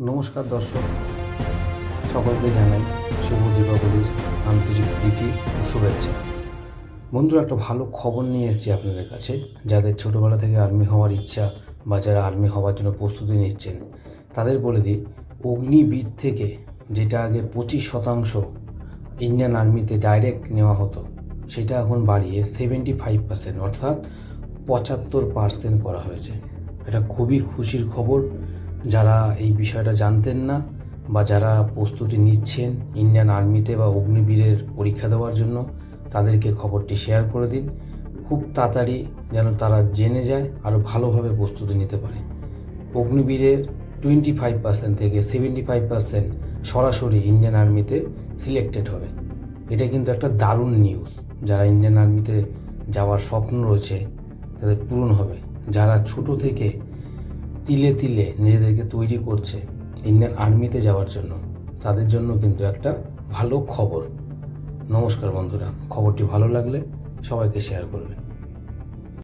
নমস্কার দর্শক, সকলকে জানাই শুভ দীপাবলির আন্তরিক প্রীতি ও শুভেচ্ছা। বন্ধুরা, একটা ভালো খবর নিয়ে এসেছি আপনাদের কাছে। যাদের ছোটোবেলা থেকে আর্মি হওয়ার ইচ্ছা বা যারা আর্মি হওয়ার জন্য প্রস্তুতি নিচ্ছেন তাদের বলে দিই, অগ্নিবীর থেকে যেটা আগে 25% ইন্ডিয়ান আর্মিতে ডাইরেক্ট নেওয়া হতো, সেটা এখন বাড়িয়ে 75% অর্থাৎ 75% করা হয়েছে। এটা খুবই খুশির খবর। যারা এই বিষয়টা জানতেন না বা যারা প্রস্তুতি নিচ্ছেন ইন্ডিয়ান আর্মিতে বা অগ্নিবীরের পরীক্ষা দেওয়ার জন্য, তাদেরকে খবরটি শেয়ার করে দিন। খুব তাড়াতাড়ি যেন তারা জেনে যায়, আরও ভালোভাবে প্রস্তুতি নিতে পারে। অগ্নিবীরের 25% থেকে 75% সরাসরি ইন্ডিয়ান আর্মিতে সিলেক্টেড হবে। এটা কিন্তু একটা দারুণ নিউজ। যারা ইন্ডিয়ান আর্মিতে যাওয়ার স্বপ্ন রয়েছে তাদের পূরণ হবে। যারা ছোট থেকে তিলে তিলে নিজেদেরকে তৈরি করছে ইন্ডিয়ান আর্মিতে যাওয়ার জন্য, তাদের জন্য কিন্তু একটা ভালো খবর। নমস্কার বন্ধুরা, খবরটি ভালো লাগলে সবাইকে শেয়ার করবেন।